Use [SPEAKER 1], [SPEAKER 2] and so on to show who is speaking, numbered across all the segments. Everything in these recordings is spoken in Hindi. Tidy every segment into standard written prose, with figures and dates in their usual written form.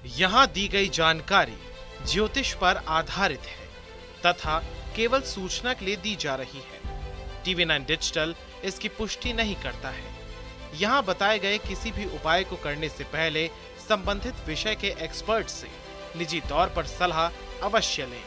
[SPEAKER 1] यहाँ दी गई जानकारी ज्योतिष पर आधारित है तथा केवल सूचना के लिए दी जा रही है। TV9 डिजिटल इसकी पुष्टि नहीं करता है। यहाँ बताए गए किसी भी उपाय को करने से पहले संबंधित विषय के एक्सपर्ट से निजी तौर पर सलाह अवश्य लें।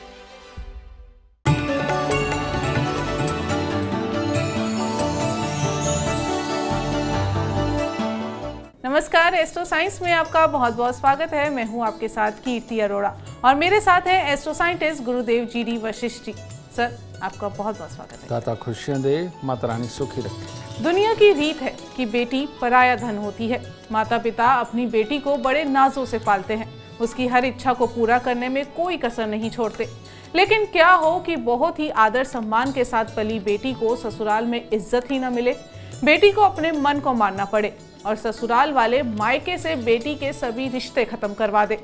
[SPEAKER 2] नमस्कार, एस्ट्रो साइंस में आपका बहुत बहुत स्वागत है। मैं हूं आपके साथ कीर्ति अरोड़ा और मेरे साथ हैं एस्ट्रो साइंटिस्ट गुरुदेव जी वशिष्ठ जी। सर, आपका बहुत बहुत स्वागत है।
[SPEAKER 3] दाता खुशियां दे, माता रानी सुखी रखे।
[SPEAKER 2] दुनिया की रीत है कि बेटी पराया धन होती है। माता पिता अपनी बेटी को बड़े नाजों से पालते हैं, उसकी हर इच्छा को पूरा करने में कोई कसर नहीं छोड़ते। लेकिन क्या हो कि बहुत ही आदर सम्मान के साथ पली बेटी को ससुराल में इज्जत ही न मिले, बेटी को अपने मन को मानना पड़े और ससुराल वाले मायके से बेटी के सभी रिश्ते खत्म करवा दे।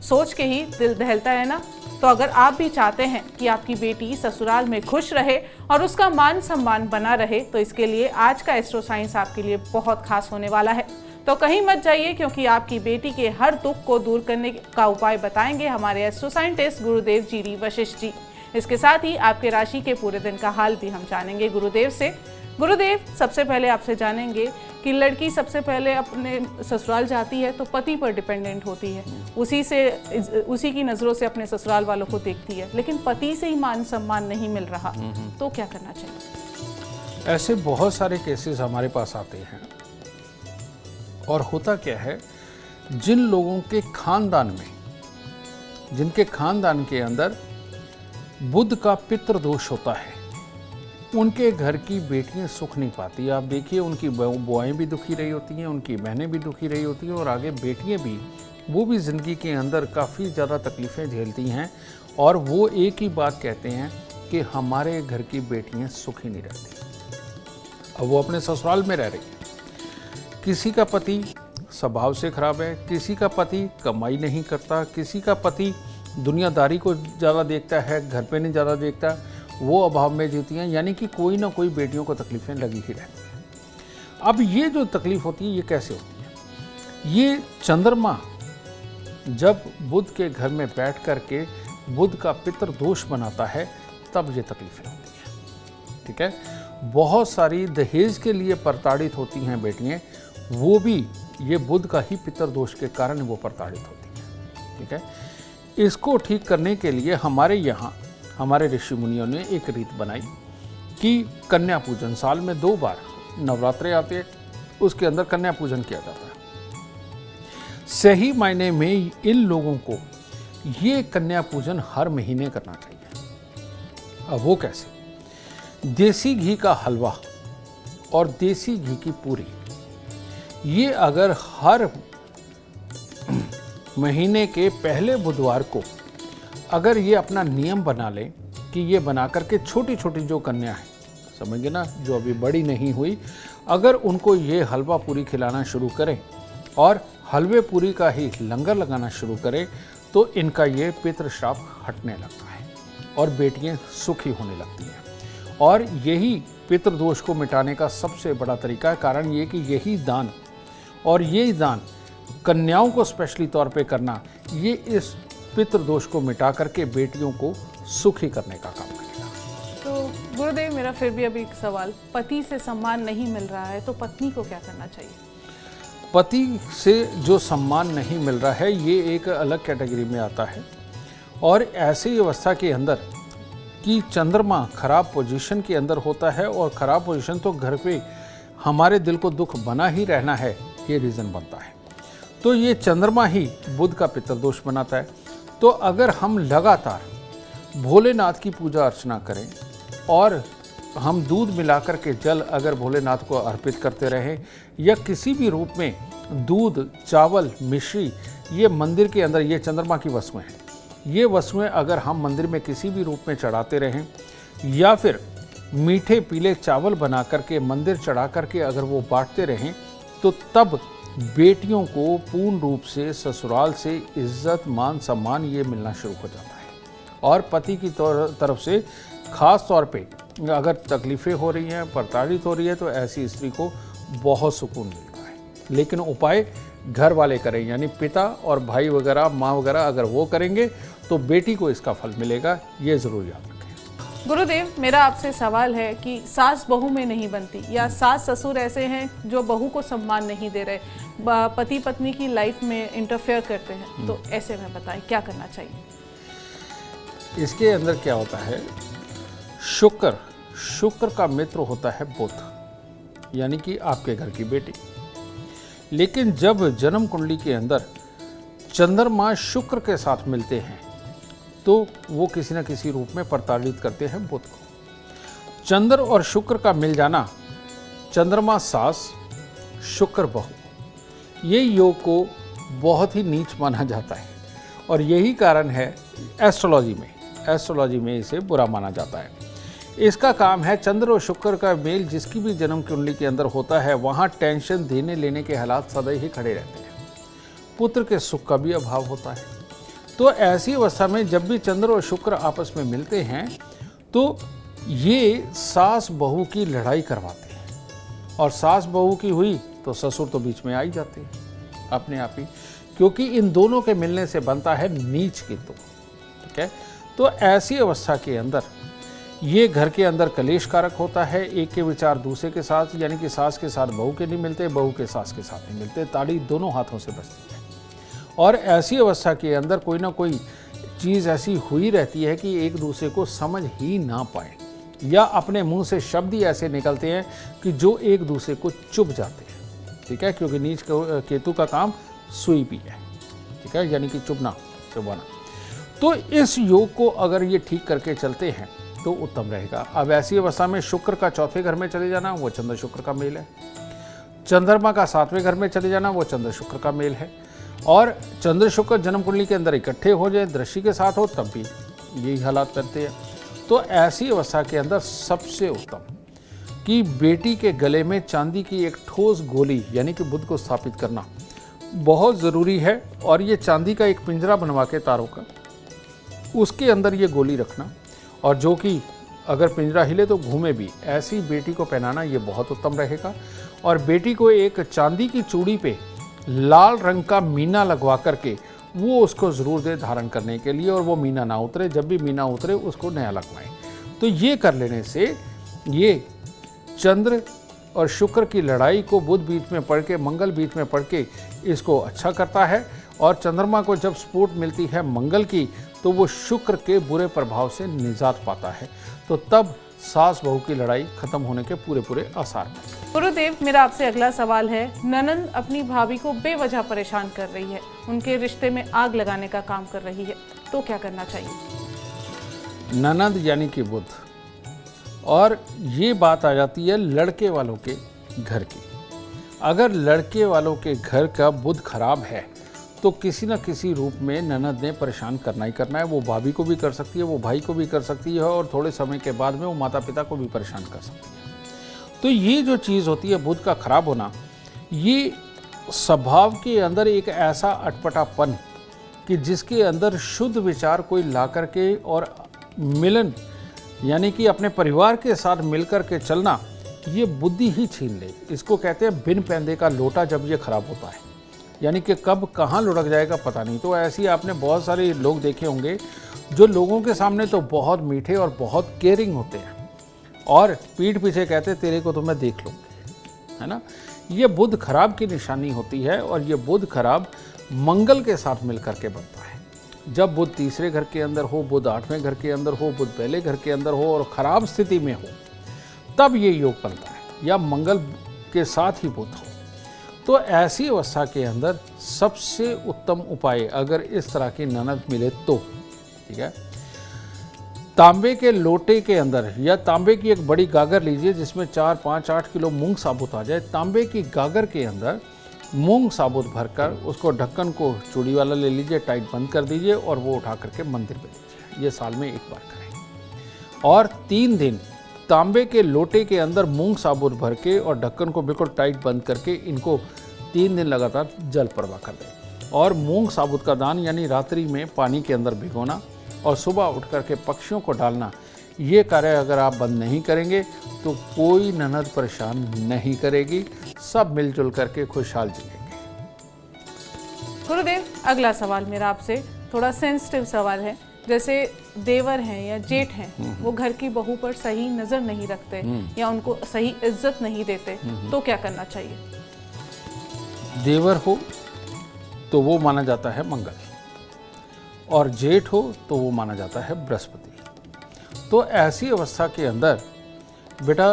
[SPEAKER 2] सोच के ही दिल दहलता है ना। तो अगर आप भी चाहते हैं कि आपकी बेटी ससुराल में खुश रहे और उसका मान सम्मान बना रहे, तो इसके लिए आज का एस्ट्रो साइंस आपके लिए बहुत खास होने वाला है। तो कहीं मत जाइए, क्योंकि आपकी बेटी के हर दुख को दूर करने का उपाय बताएंगे हमारे एस्ट्रो साइंटिस्ट गुरुदेव जी वशिष्ठ जी। इसके साथ ही आपके राशि के पूरे दिन का हाल भी हम जानेंगे गुरुदेव से। गुरुदेव, सबसे पहले आपसे जानेंगे कि लड़की सबसे पहले अपने ससुराल जाती है तो पति पर डिपेंडेंट होती है, उसी की नज़रों से अपने ससुराल वालों को देखती है, लेकिन पति से ही मान सम्मान नहीं मिल रहा, तो क्या करना चाहिए?
[SPEAKER 3] ऐसे बहुत सारे केसेस हमारे पास आते हैं। और होता क्या है, जिन लोगों के खानदान में, जिनके खानदान के अंदर बुध का पितृ दोष होता है, उनके घर की बेटियां सुख नहीं पाती। आप देखिए, उनकी बुआएं भी दुखी रही होती हैं, उनकी बहनें भी दुखी रही होती हैं और आगे बेटियां भी, वो भी ज़िंदगी के अंदर काफ़ी ज़्यादा तकलीफ़ें झेलती हैं। और वो एक ही बात कहते हैं कि हमारे घर की बेटियां सुखी नहीं रहती। अब वो अपने ससुराल में रह रही है। किसी का पति स्वभाव से खराब है, किसी का पति कमाई नहीं करता, किसी का पति दुनियादारी को ज़्यादा देखता है, घर पे नहीं ज़्यादा देखता, वो अभाव में जीती हैं। यानी कि कोई ना कोई बेटियों को तकलीफ़ें लगी ही रहती हैं। अब ये जो तकलीफ़ होती है, ये कैसे होती है? ये चंद्रमा जब बुध के घर में बैठ कर के बुध का पितृ दोष बनाता है, तब ये तकलीफ़ें होती हैं। ठीक है, बहुत सारी दहेज के लिए प्रताड़ित होती हैं बेटियाँ, वो भी ये बुध का ही पितृ दोष के कारण वो प्रताड़ित होती हैं। ठीक है, इसको ठीक करने के लिए हमारे यहाँ हमारे ऋषि मुनियों ने एक रीत बनाई कि कन्या पूजन, साल में 2 बार नवरात्रे आते हैं, उसके अंदर कन्या पूजन किया जाता है। सही मायने में इन लोगों को ये कन्या पूजन हर महीने करना चाहिए। अब वो कैसे? देसी घी का हलवा और देसी घी की पूरी, ये अगर हर महीने के पहले बुधवार को अगर ये अपना नियम बना लें कि ये बना करके छोटी छोटी जो कन्या है, समझिए ना, जो अभी बड़ी नहीं हुई, अगर उनको ये हलवा पूरी खिलाना शुरू करें और हलवे पूरी का ही लंगर लगाना शुरू करें, तो इनका ये पितृश्राप हटने लगता है और बेटियां सुखी होने लगती हैं। और यही पितृदोष को मिटाने का सबसे बड़ा तरीका है। कारण ये कि यही दान, और यही दान कन्याओं को स्पेशली तौर पे करना, ये इस पितृदोष को मिटा करके बेटियों को सुखी करने का काम करेगा।
[SPEAKER 2] तो गुरुदेव, मेरा फिर भी अभी एक सवाल, पति से सम्मान नहीं मिल रहा है तो पत्नी को क्या करना चाहिए?
[SPEAKER 3] पति से जो सम्मान नहीं मिल रहा है, ये एक अलग कैटेगरी में आता है। और ऐसी अवस्था के अंदर कि चंद्रमा खराब पोजीशन के अंदर होता है, और खराब पोजीशन तो घर पे हमारे दिल को दुख बना ही रहना है, ये रीज़न बनता है। तो ये चंद्रमा ही बुध का पितृदोष बनाता है। तो अगर हम लगातार भोलेनाथ की पूजा अर्चना करें और हम दूध मिलाकर के जल अगर भोलेनाथ को अर्पित करते रहें, या किसी भी रूप में दूध, चावल, मिश्री, ये मंदिर के अंदर, ये चंद्रमा की वस्तुएं हैं, ये वस्तुएं अगर हम मंदिर में किसी भी रूप में चढ़ाते रहें, या फिर मीठे पीले चावल बना करके मंदिर चढ़ा करके अगर वो बांटते रहें, तो तब बेटियों को पूर्ण रूप से ससुराल से इज्जत, मान, सम्मान ये मिलना शुरू हो जाता है। और पति की तरफ से खास तौर पे अगर तकलीफ़ें हो रही हैं, प्रताड़ित हो रही है, तो ऐसी स्त्री को बहुत सुकून मिलता है। लेकिन उपाय घर वाले करें, यानी पिता और भाई वगैरह, माँ वगैरह अगर वो करेंगे तो बेटी को इसका फल मिलेगा, ये ज़रूर याद रखें।
[SPEAKER 2] गुरुदेव, मेरा आपसे सवाल है कि सास बहू में नहीं बनती, या सास ससुर ऐसे हैं जो बहू को सम्मान नहीं दे रहे, पति पत्नी की लाइफ में इंटरफेयर करते हैं, तो ऐसे में बताएं क्या करना चाहिए?
[SPEAKER 3] इसके अंदर क्या होता है, शुक्र का मित्र होता है बुध, यानी कि आपके घर की बेटी। लेकिन जब जन्म कुंडली के अंदर चंद्रमा शुक्र के साथ मिलते हैं तो वो किसी न किसी रूप में प्रताड़ित करते हैं बुध को। चंद्र और शुक्र का मिल जाना, चंद्रमा सास शुक्र बहू, ये योग को बहुत ही नीच माना जाता है और यही कारण है एस्ट्रोलॉजी में इसे बुरा माना जाता है। इसका काम है चंद्र और शुक्र का मेल जिसकी भी जन्म कुंडली के अंदर होता है, वहाँ टेंशन देने लेने के हालात सदैव ही खड़े रहते हैं। पुत्र के सुख का भी अभाव होता है। तो ऐसी अवस्था में जब भी चंद्र और शुक्र आपस में मिलते हैं तो ये सास बहू की लड़ाई करवाते हैं, और सास बहू की हुई तो ससुर तो बीच में आ ही जाते हैं अपने आप ही, क्योंकि इन दोनों के मिलने से बनता है नीच की तो। ठीक है, तो ऐसी अवस्था के अंदर ये घर के अंदर कलेश कारक होता है। एक के विचार दूसरे के साथ, यानी कि सास के साथ बहू के नहीं मिलते, बहू के सास के साथ नहीं मिलते, ताड़ी दोनों हाथों से बजती है। और ऐसी अवस्था के अंदर कोई ना कोई चीज़ ऐसी हुई रहती है कि एक दूसरे को समझ ही ना पाए, या अपने मुंह से शब्द ही ऐसे निकलते हैं कि जो एक दूसरे को चुभ जाते हैं। ठीक है, क्योंकि नीच केतु का काम सुई भी है। ठीक है, यानी कि चुभाना। तो इस योग को अगर ये ठीक करके चलते हैं तो उत्तम रहेगा। अब ऐसी अवस्था में शुक्र का चौथे घर में चले जाना, वो चंद्र शुक्र का मेल है। चंद्रमा का सातवें घर में चले जाना, वो चंद्र शुक्र का मेल है। और चंद्र शुक्र जन्म कुंडली के अंदर इकट्ठे हो जाए, दृष्टि के साथ हो, तब भी यही हालात करते हैं। तो ऐसी अवस्था के अंदर सबसे उत्तम कि बेटी के गले में चांदी की एक ठोस गोली, यानी कि बुध को स्थापित करना बहुत ज़रूरी है। और ये चांदी का एक पिंजरा बनवा के तारों का, उसके अंदर ये गोली रखना, और जो कि अगर पिंजरा हिले तो घूमे भी, ऐसी बेटी को पहनाना, ये बहुत उत्तम रहेगा। और बेटी को एक चांदी की चूड़ी पे लाल रंग का मीना लगवा करके वो उसको ज़रूर दे धारण करने के लिए, और वो मीना ना उतरे, जब भी मीना उतरे उसको नया लगवाएं। तो ये कर लेने से ये चंद्र और शुक्र की लड़ाई को बुध बीच में पढ़ के, मंगल बीच में पढ़ के इसको अच्छा करता है। और चंद्रमा को जब सपोर्ट मिलती है मंगल की, तो वो शुक्र के बुरे प्रभाव से निजात पाता है। तो तब सास बहू की लड़ाई खत्म होने के पूरे आसार हैं।
[SPEAKER 2] गुरुदेव, मेरा आपसे अगला सवाल है, ननंद अपनी भाभी को बेवजह परेशान कर रही है, उनके रिश्ते में आग लगाने का काम कर रही है, तो क्या करना चाहिए?
[SPEAKER 3] ननंद यानी कि बुध, और ये बात आ जाती है लड़के वालों के घर की। अगर लड़के वालों के घर का बुध खराब है तो किसी न किसी रूप में ननद ने परेशान करना ही करना है। वो भाभी को भी कर सकती है, वो भाई को भी कर सकती है, और थोड़े समय के बाद में वो माता पिता को भी परेशान कर सकती है। तो ये जो चीज़ होती है बुध का खराब होना, ये स्वभाव के अंदर एक ऐसा अटपटापन कि जिसके अंदर शुद्ध विचार कोई ला करके और मिलन, यानी कि अपने परिवार के साथ मिलकर के चलना, ये बुद्धि ही छीन ले। इसको कहते हैं बिन पैंदे का लोटा जब ये खराब होता है, यानी कि कब कहाँ लुढ़क जाएगा पता नहीं। तो ऐसे ही आपने बहुत सारे लोग देखे होंगे जो लोगों के सामने तो बहुत मीठे और बहुत केयरिंग होते हैं, और पीठ पीछे कहते तेरे को तो मैं देख लूँगी, है ना। ये बुध खराब की निशानी होती है, और ये बुध खराब मंगल के साथ मिल करके बनता है। जब बुध तीसरे घर के अंदर हो, बुध आठवें घर के अंदर हो, बुध पहले घर के अंदर हो और ख़राब स्थिति में हो, तब ये योग बनता है, या मंगल के साथ ही बुध हो। तो ऐसी अवस्था के अंदर सबसे उत्तम उपाय, अगर इस तरह की ननद मिले तो, ठीक है, तांबे के लोटे के अंदर या तांबे की एक बड़ी गागर लीजिए जिसमें 4, 5, 8 किलो मूंग साबुत आ जाए। तांबे की गागर के अंदर मूंग साबुत भरकर उसको ढक्कन को चूड़ी वाला ले लीजिए, टाइट बंद कर दीजिए, और वो उठा करके मंदिर में दीजिए। ये साल में एक बार करें। और 3 दिन तांबे के लोटे के अंदर मूंग साबुत भर के और ढक्कन को बिल्कुल टाइट बंद करके इनको 3 दिन लगातार जल प्रवाह कर दें। और मूंग साबुत का दान यानी रात्रि में पानी के अंदर भिगोना और सुबह उठ करके पक्षियों को डालना, ये कार्य अगर आप बंद नहीं करेंगे तो कोई ननद परेशान नहीं करेगी, सब मिलजुल करके खुशहाल जिएंगे।
[SPEAKER 2] गुरुदेव, अगला सवाल मेरा आपसे थोड़ा सेंसिटिव सवाल है। जैसे देवर हैं या जेठ हैं, वो घर की बहू पर सही नजर नहीं रखते या उनको सही इज्जत नहीं देते, तो क्या करना चाहिए?
[SPEAKER 3] देवर हो तो वो माना जाता है मंगल, और जेठ हो तो वो माना जाता है बृहस्पति। तो ऐसी अवस्था के अंदर बेटा,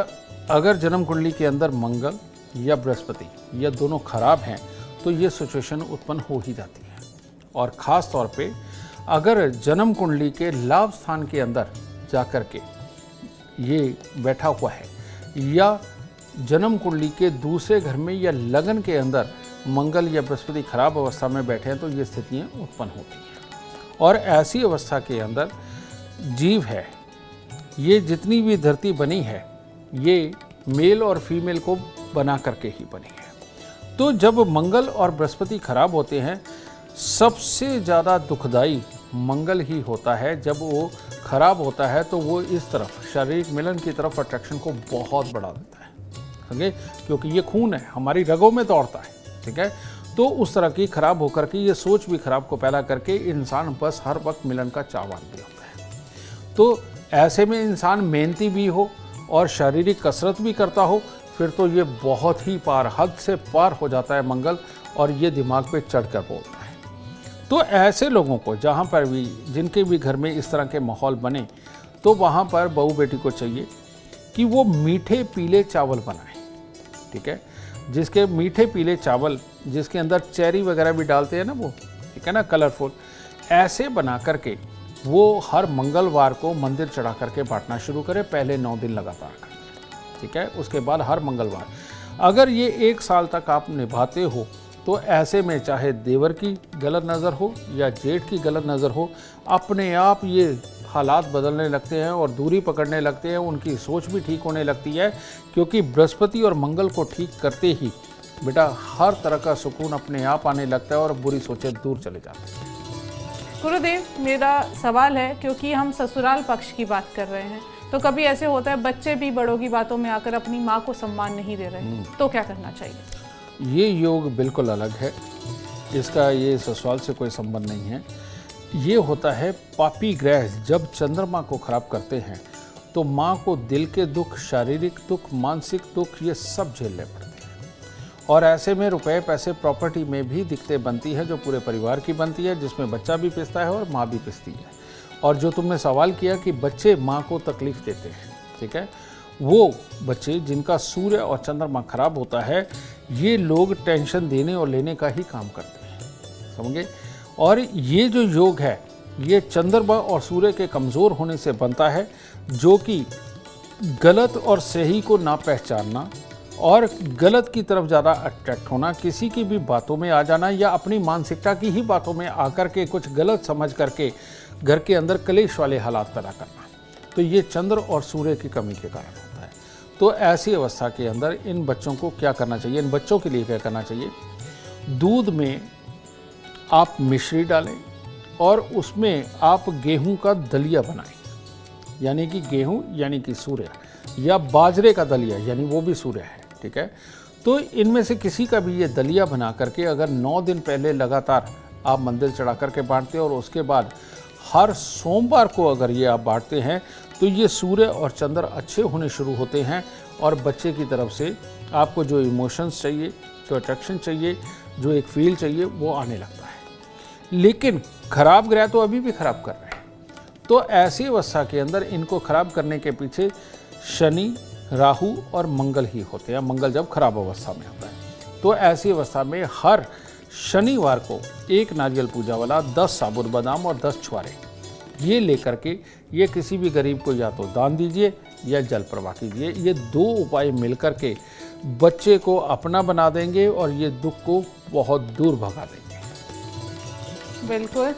[SPEAKER 3] अगर जन्म कुंडली के अंदर मंगल या बृहस्पति या दोनों खराब हैं तो ये सिचुएशन उत्पन्न हो ही जाती है। और ख़ास तौर पे अगर जन्म कुंडली के लाभ स्थान के अंदर जाकर के ये बैठा हुआ है, या जन्म कुंडली के दूसरे घर में या लगन के अंदर मंगल या बृहस्पति खराब अवस्था में बैठे हैं, तो ये स्थितियाँ उत्पन्न होती हैं। और ऐसी अवस्था के अंदर जीव है, ये जितनी भी धरती बनी है, ये मेल और फीमेल को बना करके ही बनी है। तो जब मंगल और बृहस्पति खराब होते हैं, सबसे ज़्यादा दुखदाई मंगल ही होता है। जब वो खराब होता है तो वो इस तरफ शारीरिक मिलन की तरफ अट्रैक्शन को बहुत बढ़ा देता है, समझे, क्योंकि ये खून है, हमारी रगों में दौड़ता है, ठीक है। तो उस तरह की खराब होकर के ये सोच भी खराब को पैदा करके इंसान बस हर वक्त मिलन का चाहवान भी होता है। तो ऐसे में इंसान मेहनती भी हो और शारीरिक कसरत भी करता हो, फिर तो ये बहुत ही पार, हद से पार हो जाता है मंगल, और ये दिमाग पे चढ़ कर बोलता है। तो ऐसे लोगों को जहाँ पर भी, जिनके भी घर में इस तरह के माहौल बने, तो वहाँ पर बहू बेटी को चाहिए कि वो मीठे पीले चावल बनाएं, ठीक है। जिसके मीठे पीले चावल, जिसके अंदर चेरी वगैरह भी डालते हैं ना वो, ठीक है ना, कलरफुल, ऐसे बना करके वो हर मंगलवार को मंदिर चढ़ा करके बांटना शुरू करें, पहले 9 दिन लगातार करके, ठीक है। उसके बाद हर मंगलवार, अगर ये 1 साल तक आप निभाते हो, तो ऐसे में चाहे देवर की गलत नज़र हो या जेठ की गलत नज़र हो, अपने आप ये हालात बदलने लगते हैं और दूरी पकड़ने लगते हैं, उनकी सोच भी ठीक होने लगती है। क्योंकि बृहस्पति और मंगल को ठीक करते ही बेटा हर तरह का सुकून अपने आप आने लगता है और बुरी सोचें दूर चले जाती हैं।
[SPEAKER 2] गुरुदेव, मेरा सवाल है, क्योंकि हम ससुराल पक्ष की बात कर रहे हैं, तो कभी ऐसे होता है बच्चे भी बड़ों की बातों में आकर अपनी माँ को सम्मान नहीं दे रहे, तो क्या करना चाहिए?
[SPEAKER 3] ये योग बिल्कुल अलग है, इसका ये ससुराल से कोई संबंध नहीं है। ये होता है पापी ग्रह जब चंद्रमा को खराब करते हैं, तो माँ को दिल के दुख, शारीरिक दुख, मानसिक दुख, ये सब झेलने पड़ते हैं। और ऐसे में रुपए पैसे प्रॉपर्टी में भी दिक्कतें बनती है, जो पूरे परिवार की बनती है, जिसमें बच्चा भी पिसता है और माँ भी पिसती है। और जो तुमने सवाल किया कि बच्चे माँ को तकलीफ देते हैं, ठीक है, वो बच्चे जिनका सूर्य और चंद्रमा खराब होता है, ये लोग टेंशन देने और लेने का ही काम करते हैं, समझे। और ये जो योग है, ये चंद्रमा और सूर्य के कमज़ोर होने से बनता है, जो कि गलत और सही को ना पहचानना और गलत की तरफ ज़्यादा अट्रैक्ट होना, किसी की भी बातों में आ जाना या अपनी मानसिकता की ही बातों में आकर के कुछ गलत समझ करके घर के अंदर कलेश वाले हालात पैदा करना, तो ये चंद्र और सूर्य की कमी के कारण होता है। तो ऐसी अवस्था के अंदर इन बच्चों को क्या करना चाहिए, इन बच्चों के लिए क्या करना चाहिए? दूध में आप मिश्री डालें और उसमें आप गेहूं का दलिया बनाएं, यानी कि गेहूं यानी कि सूर्य, या बाजरे का दलिया यानी वो भी सूर्य है, ठीक है। तो इनमें से किसी का भी ये दलिया बना करके अगर 9 दिन पहले लगातार आप मंदिर चढ़ा करके बांटते हैं और उसके बाद हर सोमवार को अगर ये आप बांटते हैं, तो ये सूर्य और चंद्र अच्छे होने शुरू होते हैं और बच्चे की तरफ से आपको जो इमोशंस चाहिए, जो अट्रैक्शन चाहिए, जो एक फील चाहिए, वो आने लगता है। लेकिन खराब ग्रह तो अभी भी खराब कर रहे हैं, तो ऐसी अवस्था के अंदर इनको खराब करने के पीछे शनि, राहु और मंगल ही होते हैं। मंगल जब खराब अवस्था में होता है, तो ऐसी अवस्था में हर शनिवार को 1 नारियल पूजा वाला, 10 साबुत बादाम और 10 छुआरे ये लेकर के ये किसी भी गरीब को या तो दान दीजिए या जल प्रवाह कीजिए। ये 2 उपाय मिलकर के बच्चे को अपना बना देंगे और ये दुख को बहुत दूर भगा देंगे।
[SPEAKER 2] बिल्कुल।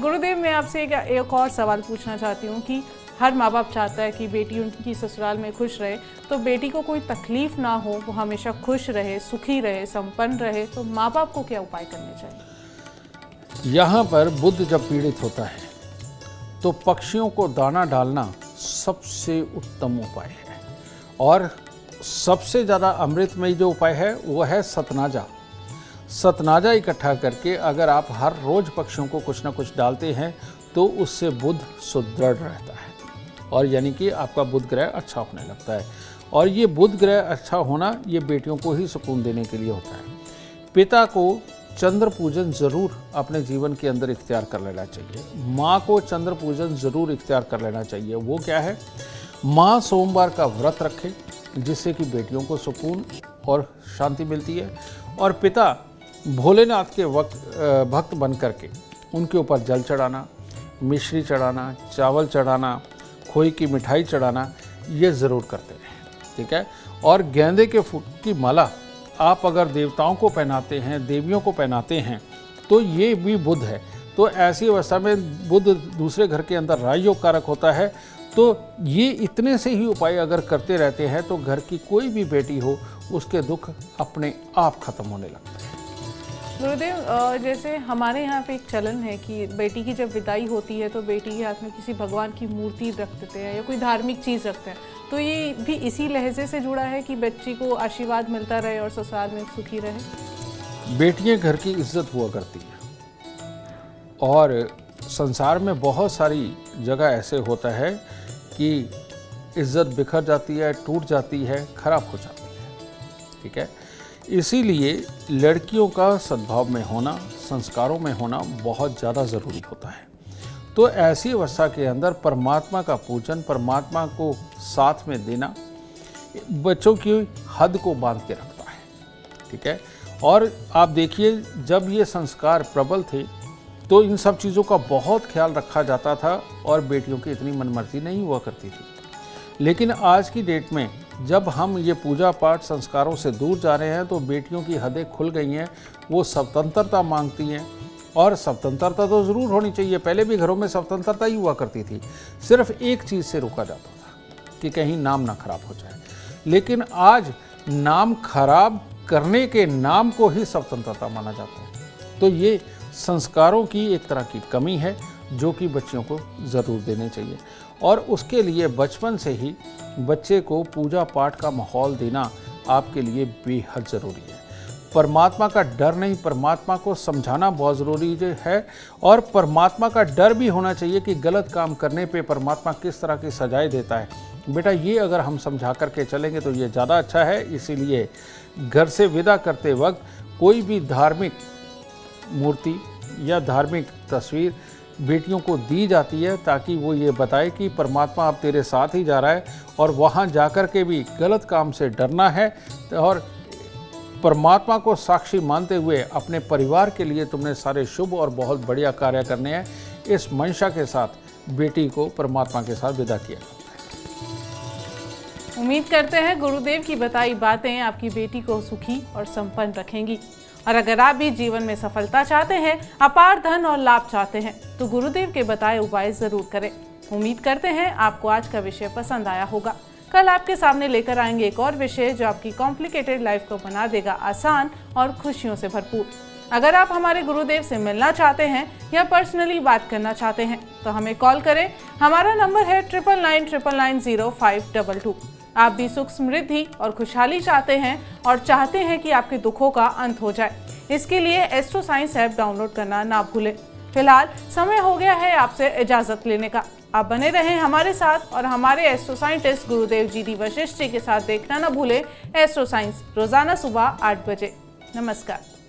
[SPEAKER 2] गुरुदेव, मैं आपसे एक और सवाल पूछना चाहती हूँ कि हर माँ बाप चाहता है कि बेटी उनकी ससुराल में खुश रहे, तो बेटी को कोई तकलीफ ना हो, वो हमेशा खुश रहे, सुखी रहे, संपन्न रहे, तो माँ बाप को क्या उपाय करने चाहिए?
[SPEAKER 3] यहाँ पर बुध जब पीड़ित होता है तो पक्षियों को दाना डालना सबसे उत्तम उपाय है, और सबसे ज़्यादा अमृतमयी जो उपाय है वो है सतनाजा। सतनाजा इकट्ठा करके अगर आप हर रोज पक्षियों को कुछ ना कुछ डालते हैं तो उससे बुध सुदृढ़ रहता है और यानी कि आपका बुध ग्रह अच्छा होने लगता है। और ये बुध ग्रह अच्छा होना ये बेटियों को ही सुकून देने के लिए होता है। पिता को चंद्र पूजन ज़रूर अपने जीवन के अंदर इख्तियार कर लेना चाहिए। माँ को चंद्र पूजन ज़रूर इख्तियार कर लेना चाहिए। वो क्या है, माँ सोमवार का व्रत रखे जिससे कि बेटियों को सुकून और शांति मिलती है। और पिता भोलेनाथ के भक्त बन करके उनके ऊपर जल चढ़ाना, मिश्री चढ़ाना, चावल चढ़ाना, खोई की मिठाई चढ़ाना ये ज़रूर करते हैं, ठीक है। और गेंदे के फूल की माला आप अगर देवताओं को पहनाते हैं, देवियों को पहनाते हैं तो ये भी बुध है। तो ऐसी अवस्था में बुध दूसरे घर के अंदर राजयोग कारक होता है। तो ये इतने से ही उपाय अगर करते रहते हैं तो घर की कोई भी बेटी हो उसके दुख अपने आप खत्म होने लगते हैं।
[SPEAKER 2] गुरुदेव, जैसे हमारे यहाँ पे एक चलन है कि बेटी की जब विदाई होती है तो बेटी के हाथ में किसी भगवान की मूर्ति रख देते हैं या कोई धार्मिक चीज़ रखते हैं, तो ये भी इसी लहजे से जुड़ा है कि बच्ची को आशीर्वाद मिलता रहे और ससुराल में सुखी रहे।
[SPEAKER 3] बेटियां घर की इज्जत हुआ करती हैं और संसार में बहुत सारी जगह ऐसे होता है कि इज्जत बिखर जाती है, टूट जाती है, खराब हो जाती है, ठीक है। इसीलिए लड़कियों का सद्भाव में होना, संस्कारों में होना बहुत ज़्यादा ज़रूरी होता है। तो ऐसी अवस्था के अंदर परमात्मा का पूजन, परमात्मा को साथ में देना बच्चों की हद को बांध के रखता है, ठीक है। और आप देखिए जब ये संस्कार प्रबल थे तो इन सब चीज़ों का बहुत ख्याल रखा जाता था और बेटियों की इतनी मनमर्जी नहीं हुआ करती थी। लेकिन आज की डेट में जब हम ये पूजा पाठ संस्कारों से दूर जा रहे हैं तो बेटियों की हदें खुल गई हैं। वो स्वतंत्रता मांगती हैं और स्वतंत्रता तो ज़रूर होनी चाहिए। पहले भी घरों में स्वतंत्रता ही हुआ करती थी, सिर्फ एक चीज़ से रोका जाता था कि कहीं नाम ना खराब हो जाए। लेकिन आज नाम खराब करने के नाम को ही स्वतंत्रता माना जाता है। तो ये संस्कारों की एक तरह की कमी है जो कि बच्चियों को ज़रूर देने चाहिए। और उसके लिए बचपन से ही बच्चे को पूजा पाठ का माहौल देना आपके लिए बेहद ज़रूरी है। परमात्मा का डर नहीं, परमात्मा को समझाना बहुत ज़रूरी है। और परमात्मा का डर भी होना चाहिए कि गलत काम करने पे परमात्मा किस तरह की सजाएं देता है। बेटा ये अगर हम समझा करके चलेंगे तो ये ज़्यादा अच्छा है। इसीलिए घर से विदा करते वक्त कोई भी धार्मिक मूर्ति या धार्मिक तस्वीर बेटियों को दी जाती है ताकि वो ये बताए कि परमात्मा अब तेरे साथ ही जा रहा है और वहाँ जाकर के भी गलत काम से डरना है और परमात्मा को साक्षी मानते हुए अपने परिवार के लिए तुमने सारे शुभ और बहुत बढ़िया कार्य करने हैं। इस मंशा के साथ बेटी को परमात्मा के साथ विदा किया।
[SPEAKER 2] उम्मीद करते हैं गुरुदेव की बताई बातें आपकी बेटी को सुखी और संपन्न रखेंगी। और अगर आप भी जीवन में सफलता चाहते हैं, अपार धन और लाभ चाहते हैं तो गुरुदेव के बताए उपाय जरूर करें। उम्मीद करते हैं आपको आज का विषय पसंद आया होगा। कल आपके सामने लेकर आएंगे एक और विषय जो आपकी कॉम्प्लिकेटेड लाइफ को बना देगा आसान और खुशियों से भरपूर। अगर आप हमारे गुरुदेव से मिलना चाहते हैं या पर्सनली बात करना चाहते हैं तो हमें कॉल करें। हमारा नंबर है 9999900522। आप भी सुख समृद्धि और खुशहाली चाहते हैं और चाहते हैं कि आपके दुखों का अंत हो जाए, इसके लिए एस्ट्रो साइंस ऐप डाउनलोड करना ना भूलें। फिलहाल समय हो गया है आपसे इजाजत लेने का। आप बने रहें हमारे साथ और हमारे एस्ट्रो साइंटिस्ट गुरुदेव जी वशिष्ठ जी के साथ देखना ना भूलें एस्ट्रो साइंस रोजाना सुबह 8 बजे। नमस्कार।